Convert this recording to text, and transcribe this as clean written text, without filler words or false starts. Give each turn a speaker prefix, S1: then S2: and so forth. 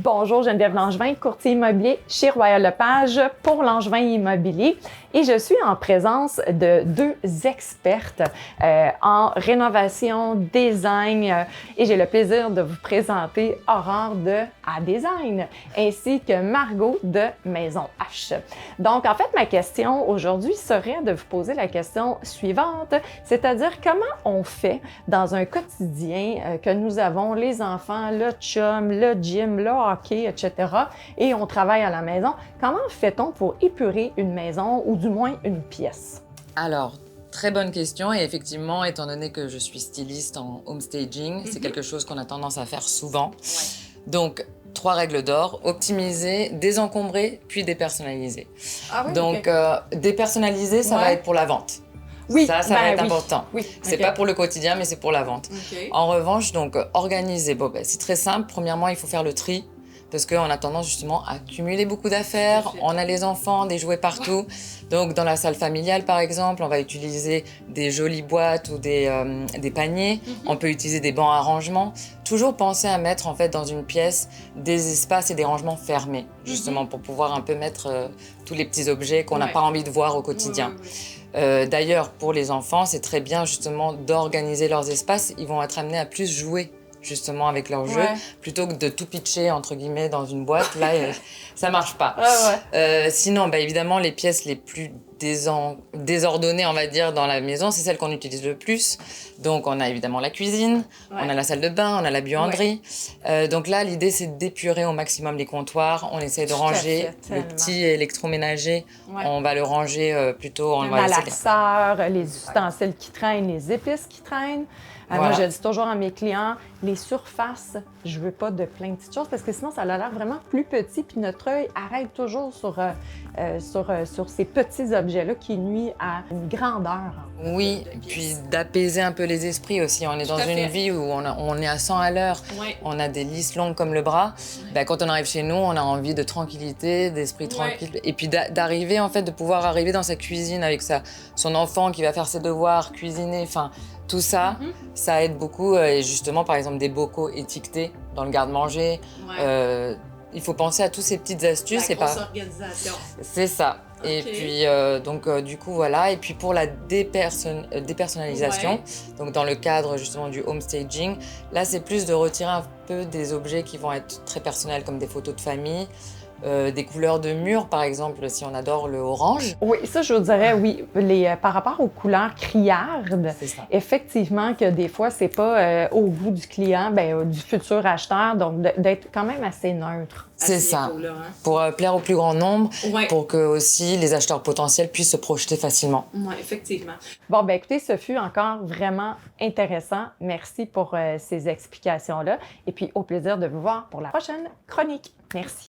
S1: Bonjour, Geneviève Langevin, courtier immobilier chez Royal Lepage pour Langevin Immobilier. Et je suis en présence de deux expertes en rénovation, design. Et j'ai le plaisir de vous présenter Aurore de A-Design ainsi que Margot de Maison H. Donc, en fait, ma question aujourd'hui serait de vous poser la question suivante, c'est-à-dire comment on fait dans un quotidien que nous avons les enfants, le chum, le gym, le hockey, etc. et on travaille à la maison. Comment fait-on pour épurer une maison ou du moins une pièce?
S2: Alors, très bonne question et effectivement, étant donné que je suis styliste en home staging, c'est quelque chose qu'on a tendance à faire souvent. Ouais. Donc, 3 règles d'or, optimiser, désencombrer, puis dépersonnaliser.
S1: Ah oui,
S2: donc, dépersonnaliser, ça va être pour la vente.
S1: Oui,
S2: ça va être important.
S1: Oui,
S2: c'est pas pour le quotidien, mais c'est pour la vente. En revanche, donc, organiser, c'est très simple. Premièrement, il faut faire le tri. Parce qu'on a tendance justement à cumuler beaucoup d'affaires, on a les enfants, des jouets partout. Donc dans la salle familiale par exemple, on va utiliser des jolies boîtes ou des paniers. On peut utiliser des bancs à rangement. Toujours penser à mettre en fait dans une pièce des espaces et des rangements fermés, justement pour pouvoir un peu mettre tous les petits objets qu'on n'a pas envie de voir au quotidien. D'ailleurs, pour les enfants, c'est très bien justement d'organiser leurs espaces. Ils vont être amenés à plus jouer justement avec leur jeu, plutôt que de tout pitcher entre guillemets dans une boîte. Là, ça marche pas. Sinon, évidemment, les pièces les plus désordonnées, on va dire, dans la maison, c'est celles qu'on utilise le plus. Donc, on a évidemment la cuisine, on a la salle de bain, on a la buanderie. Donc là, l'idée, c'est d'épurer au maximum les comptoirs. On essaie de ranger le petit électroménager. On va le ranger plutôt...
S1: Le malaxeur, les ustensiles qui traînent, les épices qui traînent. Moi, je dis toujours à mes clients, les surfaces, je veux pas de plein de petites choses parce que sinon, ça a l'air vraiment plus petit puis notre œil arrête toujours sur ces petits objets-là qui nuisent à une grandeur.
S2: Oui, et puis d'apaiser un peu les esprits aussi. On est dans une vie où on est à 100 à l'heure, on a des listes longues comme le bras. Quand on arrive chez nous, on a envie de tranquillité, d'esprit tranquille. Et puis d'arriver, en fait, de pouvoir arriver dans sa cuisine avec son enfant qui va faire ses devoirs, cuisiner, enfin... Tout ça, ça aide beaucoup. Et justement, par exemple, des bocaux étiquetés dans le garde-manger. Il faut penser à toutes ces petites astuces.
S1: La grosse organisation.
S2: C'est ça. Et puis, du coup, voilà. Et puis, pour la dépersonnalisation, donc dans le cadre justement du home staging, là, c'est plus de retirer un peu des objets qui vont être très personnels, comme des photos de famille. Des couleurs de mur, par exemple, si on adore le orange.
S1: Oui, ça, je vous dirais, oui. Par rapport aux couleurs criardes, effectivement, que des fois, c'est pas au goût du client, du futur acheteur, donc d'être quand même assez neutre.
S2: C'est ça, pour plaire au plus grand nombre, pour que aussi les acheteurs potentiels puissent se projeter facilement.
S1: Oui, effectivement. Bon, écoutez, ce fut encore vraiment intéressant. Merci pour ces explications-là. Et puis, au plaisir de vous voir pour la prochaine chronique. Merci.